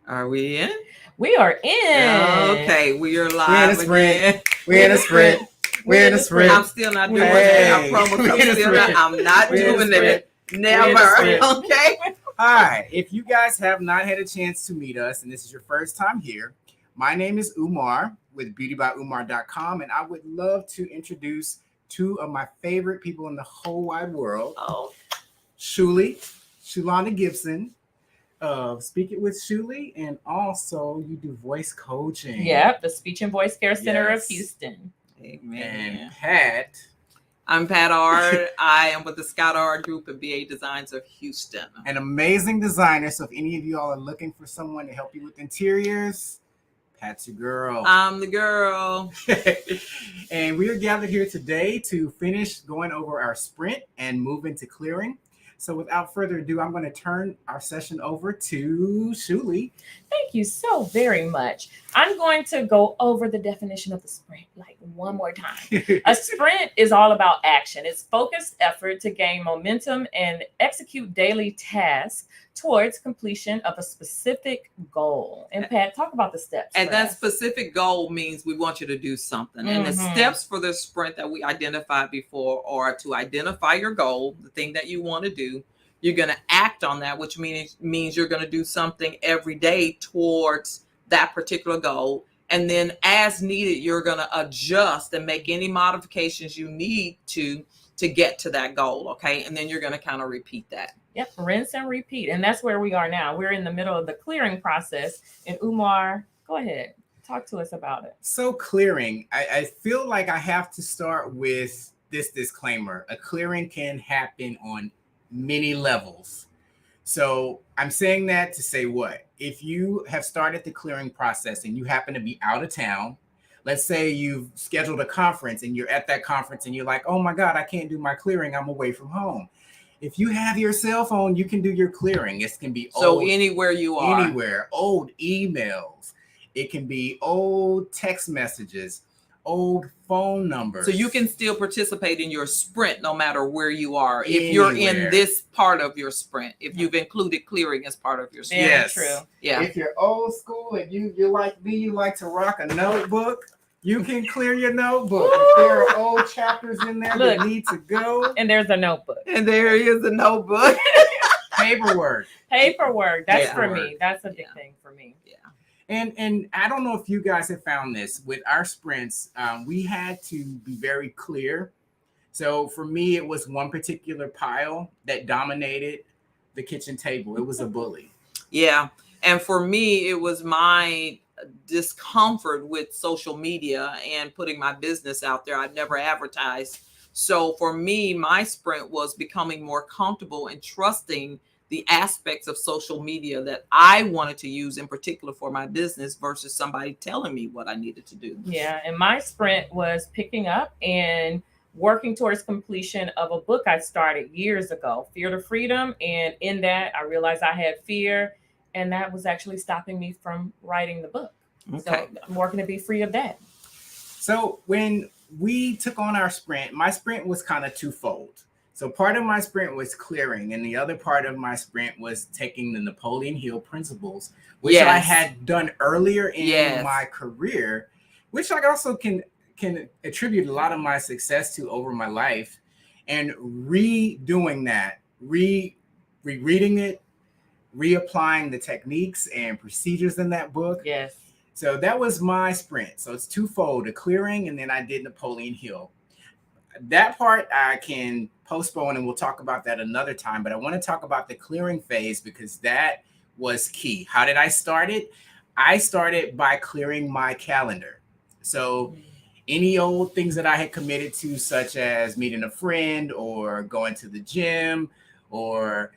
Are we in? We are in. Okay, we are We're in a live sprint. again. We're in a sprint. We're in a sprint. I'm still not doing Hey. our promo. We're in a sprint. I'm not We're in a doing sprint. it. Never. sprint. Okay. Hi, if you guys have not had a chance to meet us and this is your first time here, my name is Umar with beautybyumar.com, and I would love to introduce two of my favorite people in the whole wide world. Oh. Shulana Gibson of Speak It with Shuli, and also you do voice coaching. Yep, the Speech and Voice Care Center of Yes. Houston. Amen. And Pat. I'm Pat Ard. I am with the Scott Ard Group and BA Designs of Houston. An amazing designer. So if any of you all are looking for someone to help you with interiors, Pat's your girl. I'm the girl. And we are gathered here today to finish going over our sprint and move into clearing. So without further ado, I'm going to turn our session over to Shuli. Thank you so very much. I'm going to go over the definition of the sprint like one more time. A sprint is all about action. It's focused effort to gain momentum and execute daily tasks towards completion of a specific goal. And Pat, talk about the steps. And for that us. specific goal means we want you to do something. And the steps for the sprint that we identified before are to identify your goal, the thing that you want to do. You're going to act on that, which means you're going to do something every day towards that particular goal. And then as needed, you're going to adjust and make any modifications you need to get to that goal. Okay. And then you're going to kind of repeat that. Yep, rinse and repeat. And that's where we are now. We're in the middle of the clearing process. And Umar, go ahead. Talk to us about it. So clearing, I feel like I have to start with this disclaimer. A clearing can happen on many levels. So I'm saying that to say what? If you have started the clearing process and you happen to be out of town, let's say you've scheduled a conference and you're at that conference and you're like, oh my God, I can't do my clearing. I'm away from home. If you have your cell phone, you can do your clearing. It can be so anywhere you are. Anywhere. Old emails. It can be old text messages, old phone numbers. So you can still participate in your sprint no matter where you are. If you're in this part of your sprint, if you've included clearing as part of your sprint. Very true. Yeah. If you're old school and you're like me, you like to rock a notebook, you can clear your notebook. If there are old chapters in there that need to go. And there's a notebook. And there is a notebook. Paperwork. That's for me. That's a big thing for me. Yeah. And I don't know if you guys have found this with our sprints. We had to be very clear. So for me, it was one particular pile that dominated the kitchen table. It was a bully. Yeah. And for me, it was my discomfort with social media and putting my business out there. I've never advertised. So for me, my sprint was becoming more comfortable and trusting the aspects of social media that I wanted to use in particular for my business versus somebody telling me what I needed to do. Yeah. And my sprint was picking up and working towards completion of a book I started years ago, Fear to Freedom. And in that, I realized I had fear, and that was actually stopping me from writing the book. Okay. So I'm working to be free of that. So when we took on our sprint, my sprint was kind of twofold. So part of my sprint was clearing, and the other part of my sprint was taking the Napoleon Hill principles, which I had done earlier in my career, which I also can attribute a lot of my success to over my life, and redoing that, rereading it, reapplying the techniques and procedures in that book. Yes. So that was my sprint. So it's twofold, a clearing, and then I did Napoleon Hill. That part I can postpone, and we'll talk about that another time. But I want to talk about the clearing phase because that was key. How did I start it? I started by clearing my calendar. So any old things that I had committed to, such as meeting a friend or going to the gym or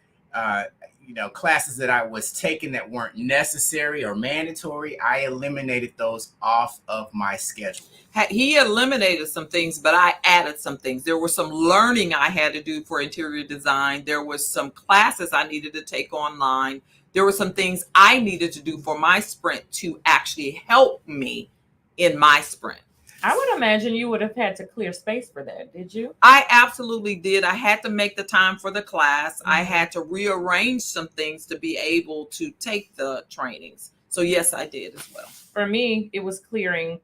classes that I was taking that weren't necessary or mandatory, I eliminated those off of my schedule. He eliminated some things, but I added some things. There was some learning I had to do for interior design. There was some classes I needed to take online. There were some things I needed to do for my sprint to actually help me in my sprint. I would imagine you would have had to clear space for that. Did you? I absolutely did. I had to make the time for the class. I Mhm. had to rearrange some things to be able to take the trainings. So yes, I did as well. For me, it was clearing,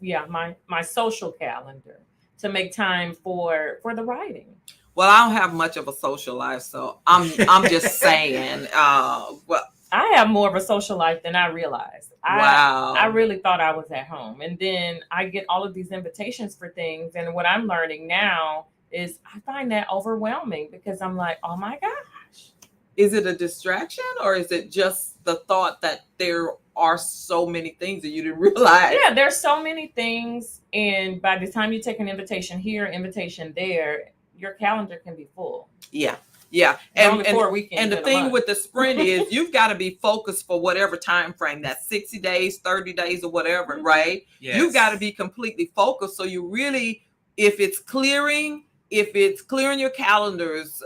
my social calendar to make time for the writing. Well, I don't have much of a social life, so I'm just saying. Well, I have more of a social life than I realized. wow. I really thought I was at home. And then I get all of these invitations for things. And what I'm learning now is I find that overwhelming because I'm like, oh my gosh. Is it a distraction, or is it just the thought that there are so many things that you didn't realize? Yeah, there's so many things. And by the time you take an invitation here, invitation there, your calendar can be full. Yeah. Only 4 weekends And the in a thing month. with the sprint is you've got to be focused for whatever time frame, that's 60 days, 30 days, or whatever, right? Yes. You've got to be completely focused. So you really, if it's clearing your calendars,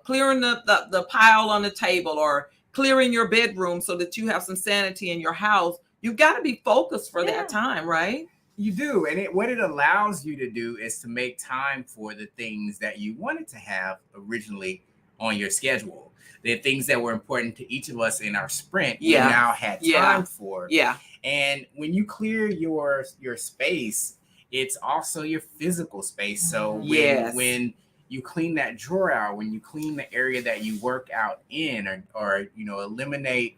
clearing the pile on the table, or clearing your bedroom so that you have some sanity in your house, you've got to be focused for that time, right? You do. And what it allows you to do is to make time for the things that you wanted to have originally on your schedule. The things that were important to each of us in our sprint, you now had time for. Yeah. And when you clear your space, it's also your physical space. So when you clean that drawer out, when you clean the area that you work out in, or eliminate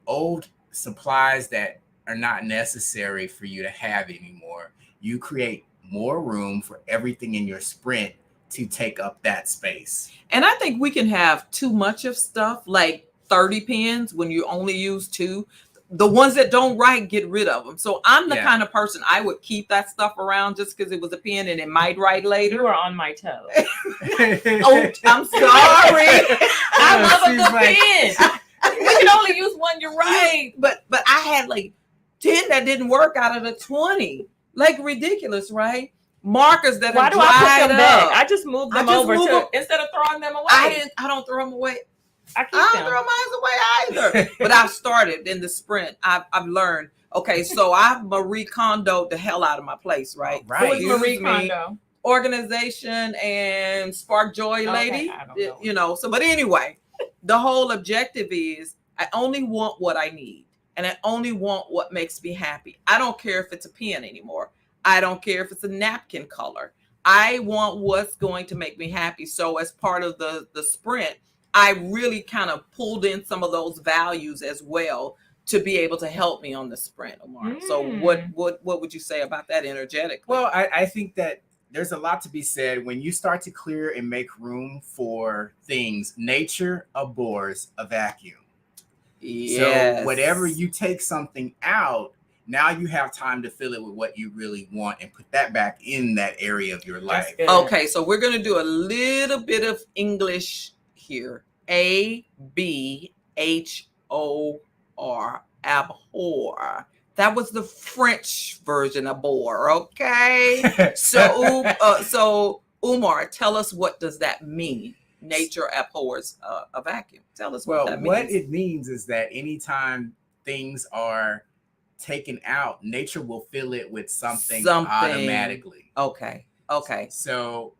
old supplies that are not necessary for you to have anymore, you create more room for everything in your sprint to take up that space. And I think we can have too much of stuff, like 30 pens when you only use 2. The ones that don't write, get rid of them. So I'm the kind of person, I would keep that stuff around just because it was a pen and it might write later. You are on my toes. Oh, I'm sorry. I love a good pen. You can only use one, you're right. But I had like 10 that didn't work out of the 20. Like ridiculous, right? Markers that Why are do I put them dried up. back? I just moved them over instead of throwing them away. I don't throw them away. I don't throw mine away either. But I've started in the sprint. I've learned. Okay, so I've Marie Kondoed the hell out of my place, right? Right. Who is Marie Kondo? Organization and spark joy lady. I don't know. So but anyway, the whole objective is I only want what I need, and I only want what makes me happy. I don't care if it's a pen anymore. I don't care if it's a napkin color. I want what's going to make me happy. So as part of the sprint, I really kind of pulled in some of those values as well to be able to help me on the sprint, Omar. So what would you say about that energetically? Well, I think that there's a lot to be said when you start to clear and make room for things. Nature abhors a vacuum. Yes. So whatever you take something out, now you have time to fill it with what you really want and put that back in that area of your life. Okay, so we're going to do a little bit of English here. ABHOR, abhor. That was the French version of bore, okay? So Umar, tell us, what does that mean? Nature abhors a vacuum. Tell us what that means. What it means is that anytime things are taken out, nature will fill it with something automatically. Okay. So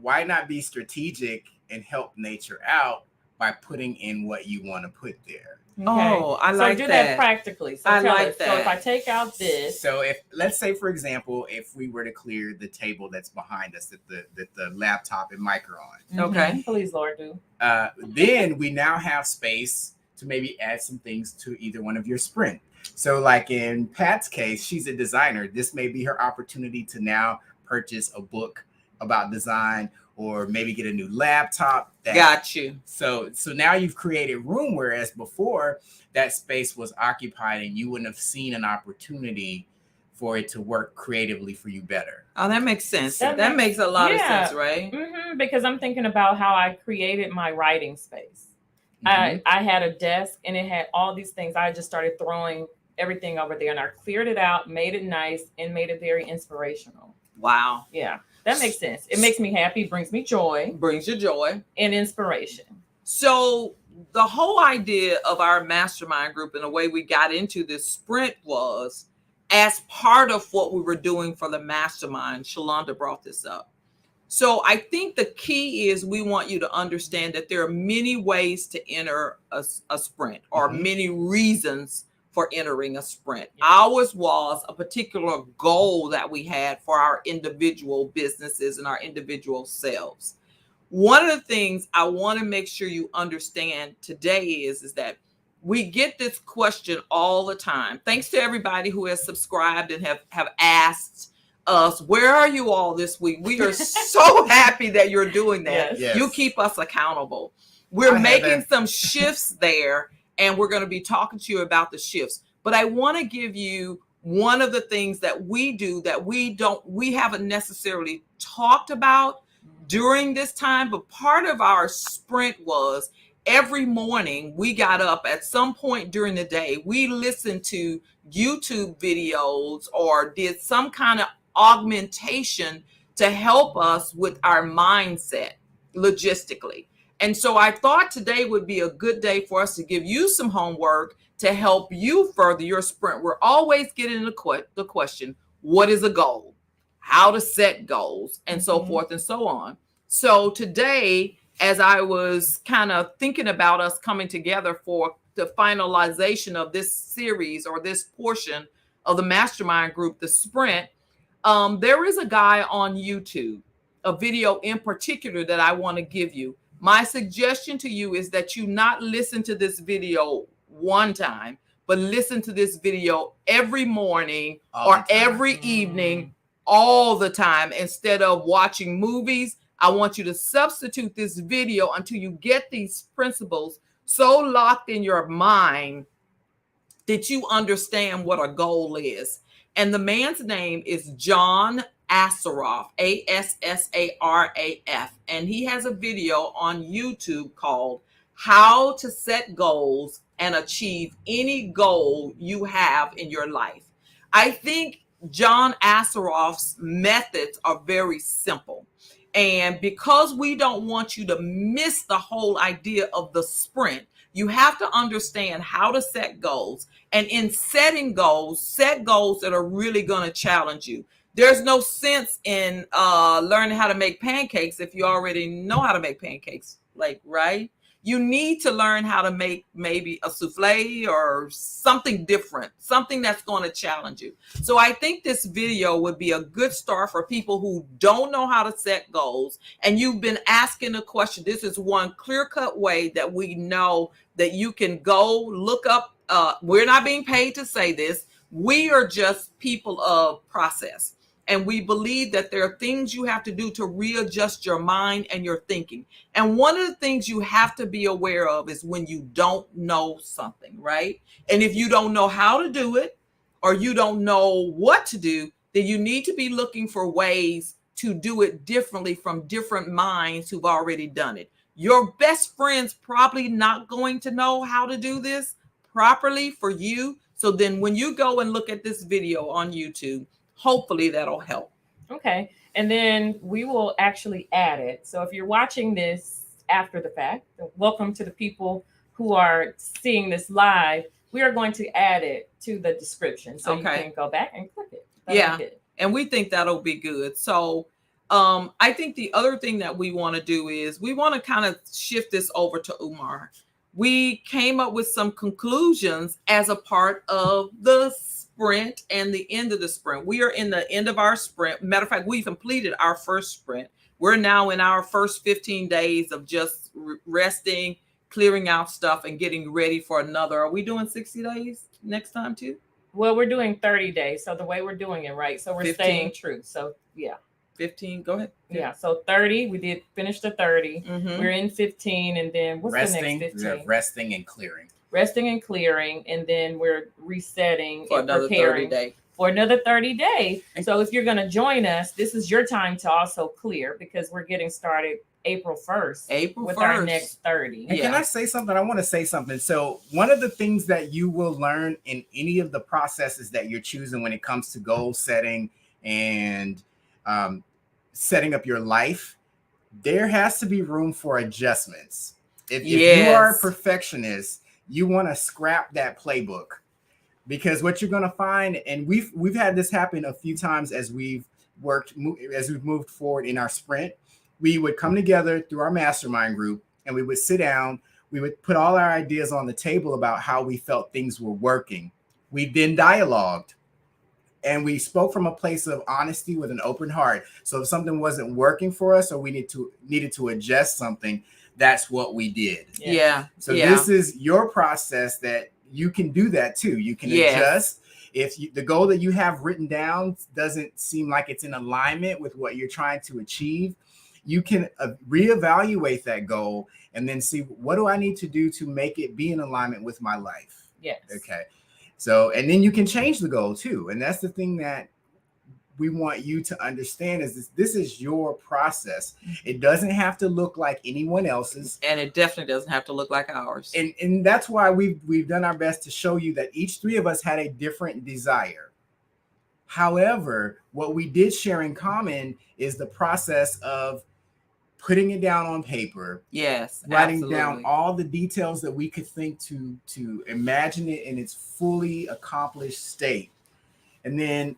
why not be strategic and help nature out by putting in what you want to put there? Okay. Oh, I like that. So do that practically. So I like that. So if I take out this. So let's say, for example, if we were to clear the table that's behind us, that the laptop and mic are on. Okay. Please, Lord, do. Then we now have space to maybe add some things to either one of your sprint. So like in Pat's case, she's a designer. This may be her opportunity to now purchase a book about design, or maybe get a new laptop. Got you. So now you've created room, whereas before that space was occupied and you wouldn't have seen an opportunity for it to work creatively for you better. Oh, that makes sense. That makes a lot of sense, right? Because I'm thinking about how I created my writing space. I had a desk and it had all these things. I just started throwing everything over there, and I cleared it out, made it nice, and made it very inspirational. Wow. Yeah, that makes sense. It makes me happy, brings me joy. Brings you joy. And inspiration. So the whole idea of our mastermind group and the way we got into this sprint was, as part of what we were doing for the mastermind. Shalonda brought this up. So I think the key is we want you to understand that there are many ways to enter a sprint, or many reasons for entering a sprint. Ours was a particular goal that we had for our individual businesses and our individual selves. One of the things I want to make sure you understand today is that we get this question all the time. Thanks to everybody who has subscribed and have asked us, where are you all this week? We are so happy that you're doing that. Yes. You keep us accountable. We're making some shifts there, and we're going to be talking to you about the shifts. But I want to give you one of the things that we do that we haven't necessarily talked about during this time, but part of our sprint was every morning we got up at some point during the day, we listened to YouTube videos or did some kind of augmentation to help us with our mindset logistically. And so I thought today would be a good day for us to give you some homework to help you further your sprint. We're always getting the question, what is a goal? How to set goals, and so forth and so on. So today, as I was kind of thinking about us coming together for the finalization of this series or this portion of the mastermind group, the sprint, there is a guy on YouTube, a video in particular that I want to give you. My suggestion to you is that you not listen to this video one time, but listen to this video every morning or every evening, all the time. Instead of watching movies, I want you to substitute this video until you get these principles so locked in your mind that you understand what a goal is. And the man's name is John Assaraf, Assaraf. And he has a video on YouTube called How to Set Goals and Achieve Any Goal You Have in Your Life. I think John Assaraf's methods are very simple. And because we don't want you to miss the whole idea of the sprint, you have to understand how to set goals. And in setting goals, set goals that are really going to challenge you. There's no sense in learning how to make pancakes if you already know how to make pancakes, right? You need to learn how to make maybe a souffle or something different, something that's going to challenge you. So I think this video would be a good start for people who don't know how to set goals. And you've been asking a question. This is one clear-cut way that we know that you can go look up. We're not being paid to say this. We are just people of process. And we believe that there are things you have to do to readjust your mind and your thinking. And one of the things you have to be aware of is when you don't know something, right? And if you don't know how to do it, or you don't know what to do, then you need to be looking for ways to do it differently from different minds who've already done it. Your best friend's probably not going to know how to do this properly for you. So then when you go and look at this video on YouTube, hopefully that'll help. Okay. And then we will actually add it. So if you're watching this after the fact, welcome to the people who are seeing this live. We are going to add it to the description. So you can go back and click it. Yeah. And we think that'll be good. So I think the other thing that we want to do is we want to kind of shift this over to Umar. We came up with some conclusions as a part of the sprint and the end of the sprint. We are in the end of our sprint. Matter of fact, we completed our first sprint. We're now in our first 15 days of just resting, clearing out stuff, and getting ready for another. Are we doing 60 days next time too? Well, we're doing 30 days. So the way we're doing it, right? So we're 15. Staying true. So yeah. 15, go ahead. Yeah, so 30, we did finish the 30. We're in 15, and then what's the next 15? Resting and clearing. Resting and clearing, and then we're resetting for and another preparing 30 days. For another 30 days. So if you're going to join us, this is your time to also clear, because we're getting started April 1st with our next 30. And can I say something? I want to say something. So one of the things that you will learn in any of the processes that you're choosing when it comes to goal setting and setting up your life, there has to be room for adjustments. If you are a perfectionist, you want to scrap that playbook. Because what you're going to find, and we've had this happen a few times as we've moved forward in our sprint, we would come together through our mastermind group and we would sit down, we would put all our ideas on the table about how we felt things were working. We then dialogued and we spoke from a place of honesty with an open heart. So if something wasn't working for us or we needed to adjust something, that's what we did. Yeah. So this is your process that you can do that too. You can adjust. If the goal that you have written down doesn't seem like it's in alignment with what you're trying to achieve, you can reevaluate that goal and then see, what do I need to do to make it be in alignment with my life? Yes. Okay. So, and then you can change the goal too. And that's the thing that we want you to understand is this is your process. It doesn't have to look like anyone else's. And it definitely doesn't have to look like ours. And that's why we've done our best to show you that each three of us had a different desire. However, what we did share in common is the process of putting it down on paper. Yes. Writing down all the details that we could think to imagine it in its fully accomplished state. And then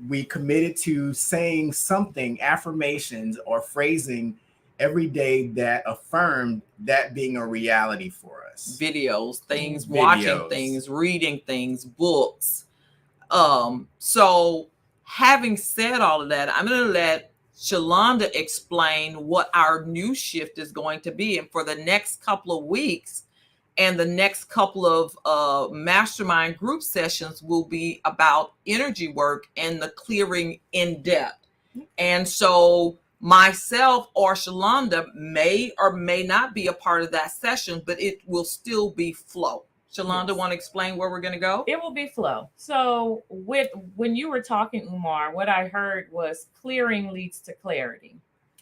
we committed to saying something, affirmations or phrasing every day that affirmed that being a reality for us. Videos, things, watching things, reading things, books. So having said all of that, I'm going to let Shalonda explain what our new shift is going to be. And for the next couple of weeks, and the next couple of mastermind group sessions will be about energy work and the clearing in depth. And so myself or Shalonda may or may not be a part of that session, but it will still be flow. Shalonda, want to explain where we're going to go? It will be flow. So when you were talking, Umar, what I heard was clearing leads to clarity.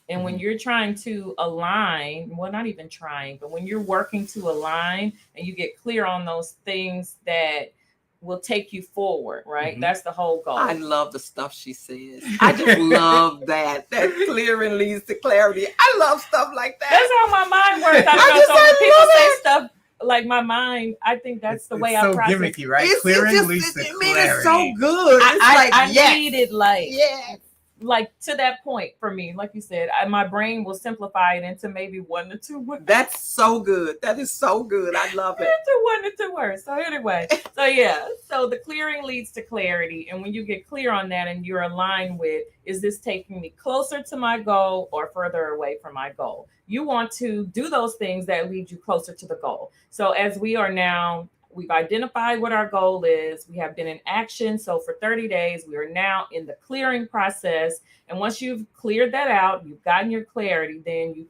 And when you're trying to align, well, not even trying, but when you're working to align and you get clear on those things that will take you forward, right? That's the whole goal. I love the stuff she says. I just love that clearing leads to clarity. I love stuff like that. That's how my mind works. I know, so when people say stuff like my mind, I think that's the way I process. So gimmicky, right? Clearing leads to clarity. It's so good. I need it like to that point for me, like you said, my brain will simplify it into maybe 1 to 2 words. That's so good. That is so good. I love it. Into 1 to 2 words. So anyway, so the clearing leads to clarity. And when you get clear on that and you're aligned with, is this taking me closer to my goal or further away from my goal? You want to do those things that lead you closer to the goal. So as we've identified what our goal is. We have been in action. So for 30 days, we are now in the clearing process. And once you've cleared that out, you've gotten your clarity, then you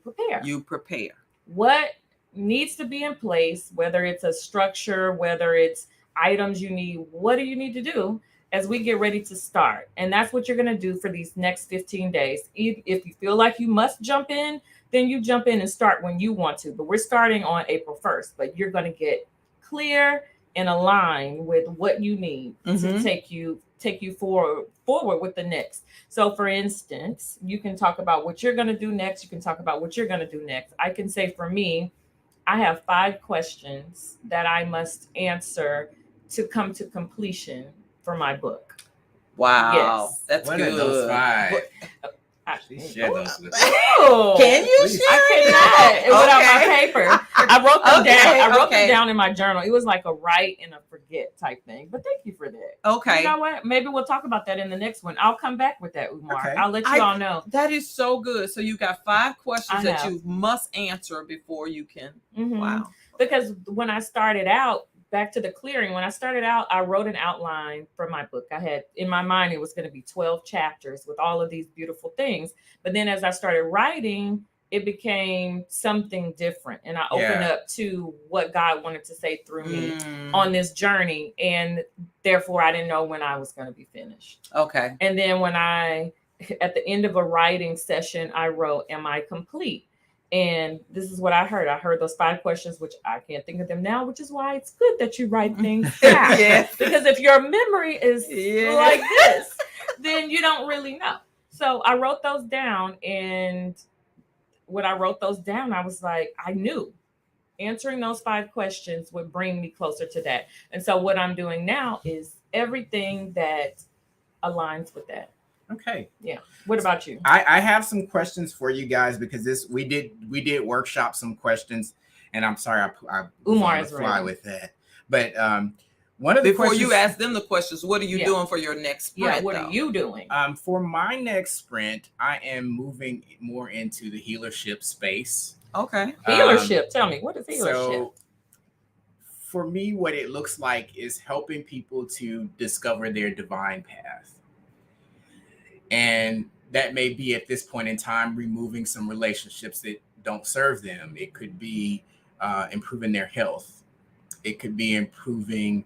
prepare. What needs to be in place, whether it's a structure, whether it's items you need, what do you need to do as we get ready to start? And that's what you're going to do for these next 15 days. If you feel like you must jump in, then you jump in and start when you want to. But we're starting on April 1st, but you're going to get clear and align with what you need to take you forward with the next. So for instance, you can talk about what you're going to do next. You can talk about what you're going to do next. I can say for me, I have 5 questions that I must answer to come to completion for my book. Wow. Yes. That's what good. Are those 5? Share those with Can you share I cannot without my paper. I wrote them down. I wrote them Okay. down in my journal. It was like a write and a forget type thing. But thank you for that. Okay. You know what? Maybe we'll talk about that in the next one. I'll come back with that, Umar. Okay. I'll let you all know. That is so good. So you got 5 questions I that have. you must answer before you can. Mhm. Wow. Because when I started out, back to the clearing, when I started out, I wrote an outline for my book. I had in my mind, it was going to be 12 chapters with all of these beautiful things. But then as I started writing, it became something different. And I opened up to what God wanted to say through me on this journey. And therefore, I didn't know when I was going to be finished. Okay. And then when at the end of a writing session, I wrote, am I complete? And this is what I heard. I heard those 5 questions, which I can't think of them now, which is why it's good that you write things down. Yes. Because if your memory is like this, then you don't really know. So I wrote those down. And when I wrote those down, I was like, I knew. answering those 5 questions would bring me closer to that. And so what I'm doing now is everything that aligns with that. Okay. Yeah. What about you? I have some questions for you guys because we did workshop some questions, and I'm sorry I Umar on is the fly ready. with that. But one of the Before questions, you ask them the questions, what are you Yeah. doing for your next sprint? Yeah, what though? are you doing? for my next sprint, I am moving more into the healership space. Okay. Healership. Tell me, what is healership? So for me, what it looks like is helping people to discover their divine path. And that may be at this point in time removing some relationships that don't serve them. It could be improving their health. It could be improving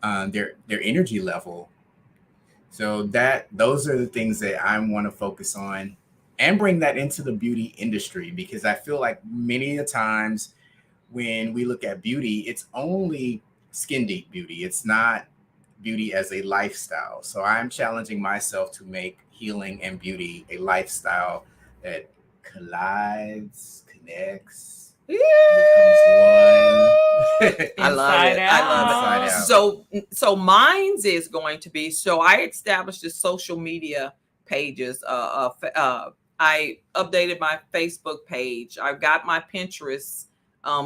their energy level. So those are the things that I want to focus on and bring that into the beauty industry, because I feel like many a times when we look at beauty, it's only skin deep beauty. It's not beauty as a lifestyle. So I'm challenging myself to make healing and beauty a lifestyle that collides, connects, becomes one. I love it. Inside I love it. Inside out. So mine's is going to be, so I established the social media pages. I updated my Facebook page. I've got my Pinterest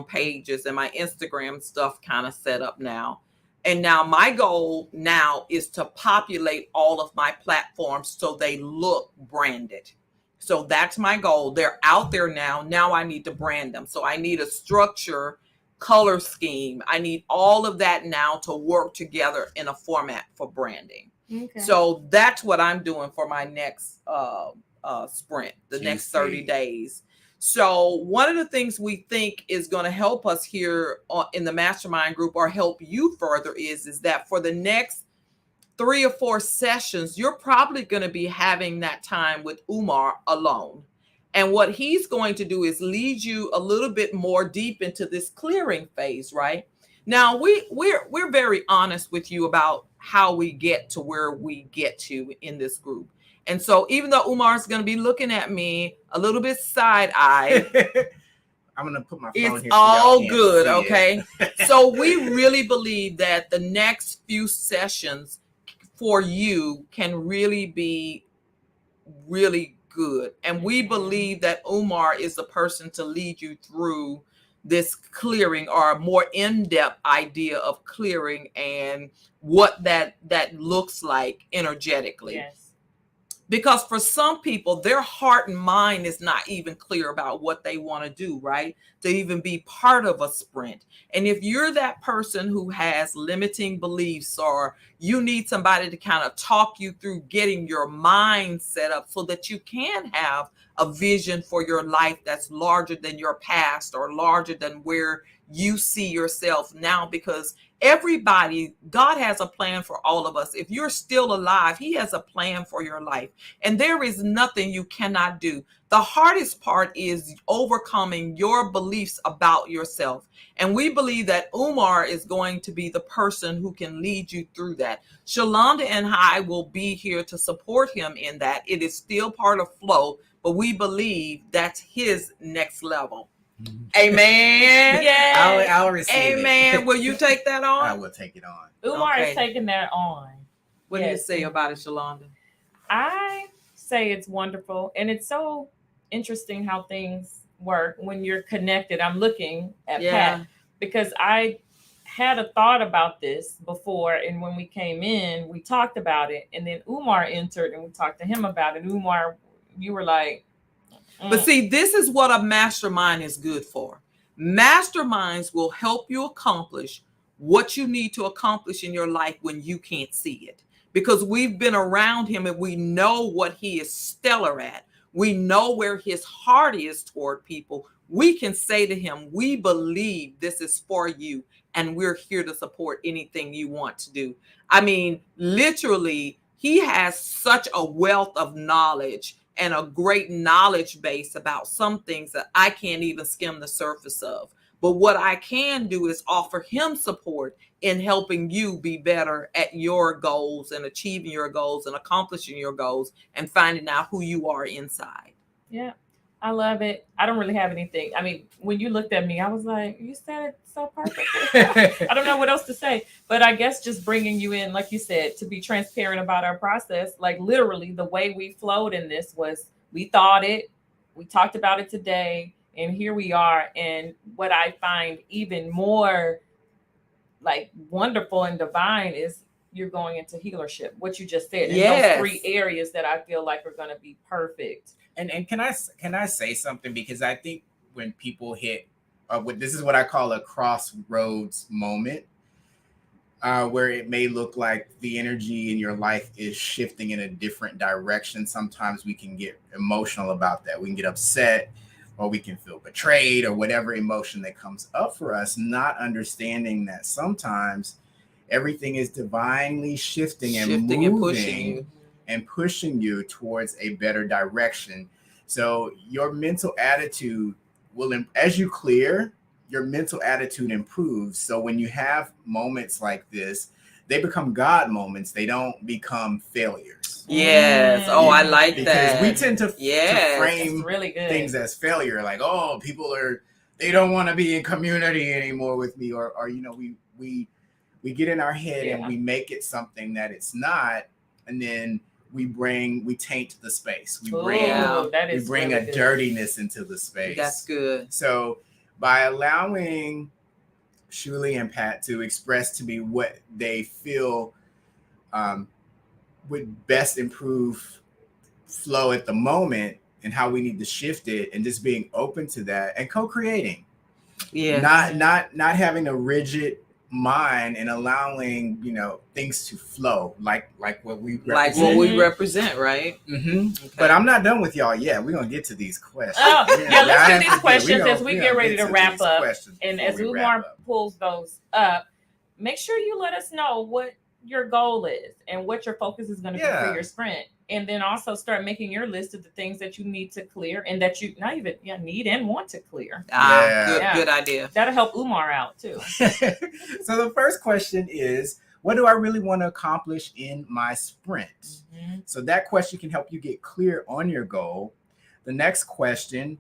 pages and my Instagram stuff kind of set up now. And now my goal now is to populate all of my platforms so they look branded. So that's my goal. They're out there now. Now I need to brand them. So I need a structure, color scheme. I need all of that now to work together in a format for branding. Okay. So that's what I'm doing for my next sprint, the next 30 days. So one of the things we think is going to help us here in the mastermind group, or help you further, is that for the next 3 or 4 sessions, you're probably going to be having that time with Umar alone. And what he's going to do is lead you a little bit more deep into this clearing phase, right? Now, we're very honest with you about how we get to where we get to in this group. And so even though Umar's going to be looking at me a little bit side-eyed, I'm going to put my phone it's here. all good, okay? So we really believe that the next few sessions for you can really be really good. And we believe that Umar is the person to lead you through this clearing, or a more in-depth idea of clearing and what that looks like energetically. Yes. Because for some people, their heart and mind is not even clear about what they want to do, right? To even be part of a sprint. And if you're that person who has limiting beliefs, or you need somebody to kind of talk you through getting your mind set up so that you can have a vision for your life that's larger than your past, or larger than where you see yourself now, because everybody, God has a plan for all of us. If you're still alive, He has a plan for your life, and there is nothing you cannot do. The hardest part is overcoming your beliefs about yourself. And we believe that Umar is going to be the person who can lead you through that. Shalonda and I will be here to support him in that. It is still part of flow, but we believe that's his next level. Amen. Yeah. I'll receive Amen. it. Will you take that on? I will take it on. Umar Okay. is taking that on. What do you Yes. say about it, Shalonda? I say it's wonderful, and it's so interesting how things work when you're connected. I'm looking at Pat because I had a thought about this before, and when we came in, we talked about it, and then Umar entered and we talked to him about it. Umar, you were like, But see, this is what a mastermind is good for. Masterminds will help you accomplish what you need to accomplish in your life when you can't see it. Because we've been around him and we know what he is stellar at. We know where his heart is toward people. We can say to him, we believe this is for you, and we're here to support anything you want to do. I mean, literally, he has such a wealth of knowledge and a great knowledge base about some things that I can't even skim the surface of. But what I can do is offer him support in helping you be better at your goals and achieving your goals and accomplishing your goals and finding out who you are inside. Yeah. I love it. I don't really have anything. I mean, when you looked at me, I was like, you said it so perfectly. I don't know what else to say, but I guess just bringing you in, like you said, to be transparent about our process. Like literally, the way we flowed in this was we thought it, we talked about it today, and here we are. And what I find even more like wonderful and divine is you're going into healership. What you just said, in those 3 areas that I feel like are going to be perfect. And can I say something, because I think when people hit this is what I call a crossroads moment, where it may look like the energy in your life is shifting in a different direction. Sometimes we can get emotional about that. We can get upset, or we can feel betrayed, or whatever emotion that comes up for us, not understanding that sometimes everything is divinely shifting and moving and pushing you towards a better direction. So your mental attitude will, as you clear, your mental attitude improves. So when you have moments like this, they become God moments. They don't become failures. Yes. Oh, I like because that. We tend to frame really good. things as failure. Like, oh, they don't want to be in community anymore with me. Or we get in our head and we make it something that it's not. And then we taint the space. We bring really a dirtiness into the space. That's good. So by allowing Shuli and Pat to express to me what they feel would best improve flow at the moment and how we need to shift it, and just being open to that and co-creating. Yeah. Not having a rigid mind, and allowing things to flow like what we represent, right? Mm-hmm. Okay. But I'm not done with y'all yet. We're gonna get to these questions. Let's do these questions as we get ready to wrap up. And as Umar pulls those up, make sure you let us know what your goal is and what your focus is going to be for your sprint. And then also start making your list of the things that you need to clear, and that you not even need and want to clear. Good idea. That'll help Umar out too. So the first question is, what do I really want to accomplish in my sprint? Mm-hmm. So that question can help you get clear on your goal. The next question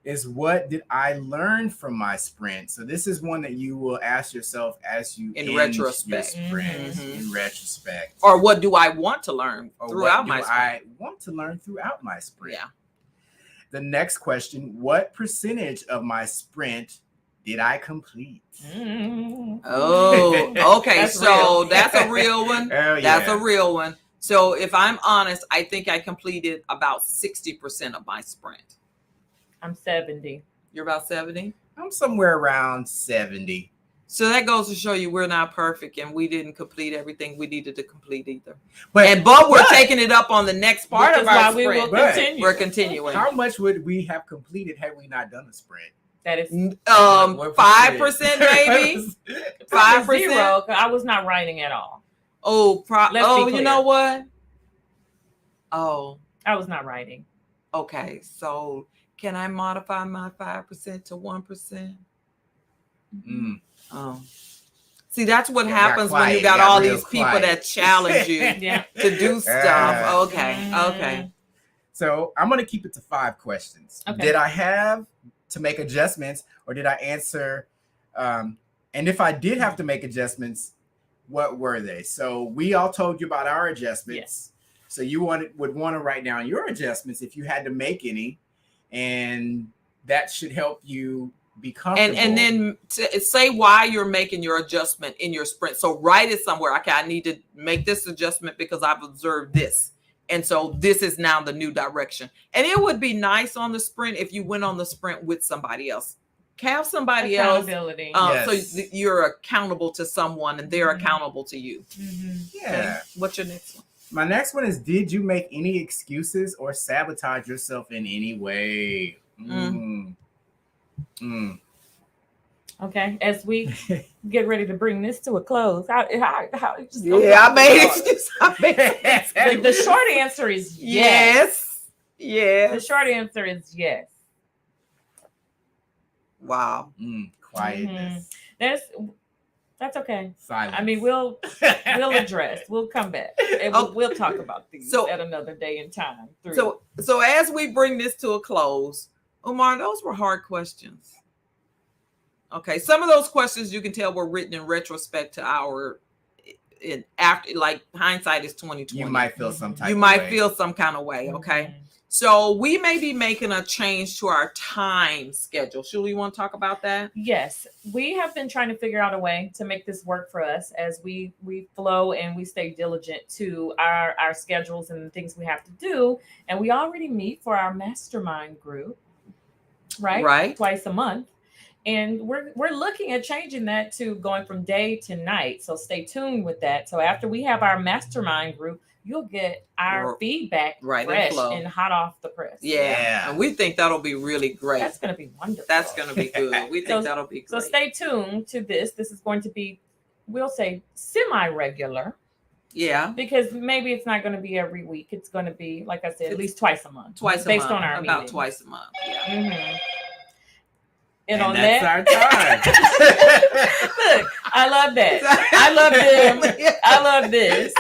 is, what did I learn from my sprint? So this is one that you will ask yourself as you in retrospect. Your sprint, in retrospect. Or what do I want to learn throughout my sprint? I want to learn throughout my sprint. Yeah. The next question, what percentage of my sprint did I complete? Oh, okay. That's a real one. That's a real one. So if I'm honest, I think I completed about 60% of my sprint. I'm 70. You're about 70? I'm somewhere around 70. So that goes to show you we're not perfect, and we didn't complete everything we needed to complete either. But we're taking it up on the next part of our sprint. We're continuing. How much would we have completed had we not done a sprint? That is 5% maybe. 5%. I was not writing at all. You know what? Oh, I was not writing. Okay, so can I modify my 5% to 1%? Mm. Oh, see, that's what happens when you got all these people that challenge you to do stuff. Okay. So I'm going to keep it to 5 questions. Okay. Did I have to make adjustments, or did I answer? And if I did have to make adjustments, what were they? So we all told you about our adjustments. Yes. So you would want to write down your adjustments if you had to make any, and that should help you be comfortable. And then say why you're making your adjustment in your sprint. So write it somewhere. Okay, I need to make this adjustment because I've observed this. And so this is now the new direction. And it would be nice on the sprint if you went on the sprint with somebody else. Have somebody else. So you're accountable to someone and they're accountable to you. Mm-hmm. Yeah. Okay. What's your next one? My next one is, did you make any excuses or sabotage yourself in any way? Okay, as we get ready to bring this to a close, I made excuses. The short answer is yes. Yes. The short answer is yes. Wow. Quietness. That's okay. Silence. I mean, we'll address. We'll come back. And we'll talk about these at another day and time. So as we bring this to a close, Umar, those were hard questions. Okay, some of those questions you can tell were written in retrospect to our after, like hindsight is 2020. You might feel some type. You of might way. feel some kind of way. Okay, Mhm. so we may be making a change to our time schedule. Shuli, you want to talk about that? Yes, we have been trying to figure out a way to make this work for us as we flow and we stay diligent to our schedules and the things we have to do. And we already meet for our mastermind group, right? Twice a month. And we're looking at changing that to going from day to night. So stay tuned with that. So after we have our mastermind group, you'll get our feedback fresh and hot off the press. Yeah. And we think that'll be really great. That's going to be wonderful. That's going to be good. We think that'll be great. So stay tuned to this. This is going to be, we'll say, semi-regular. Yeah. Because maybe it's not going to be every week. It's going to be, like I said, at least twice a month. Based on our about meetings. Twice a month. Yeah. Mm-hmm. And on that's that, our time. look, I love that. I love them. I love this.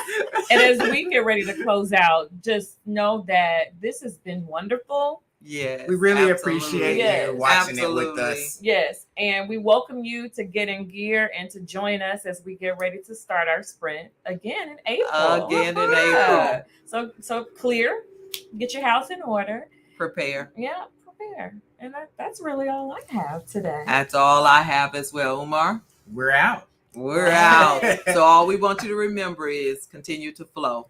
And as we get ready to close out, just know that this has been wonderful. Yes. We really appreciate you watching it with us. Yes. And we welcome you to get in gear and to join us as we get ready to start our sprint again in April. April. So clear, get your house in order. Prepare. Yeah, prepare. And that's really all I have today. That's all I have as well, Umar. We're out. We're out. So all we want you to remember is continue to flow.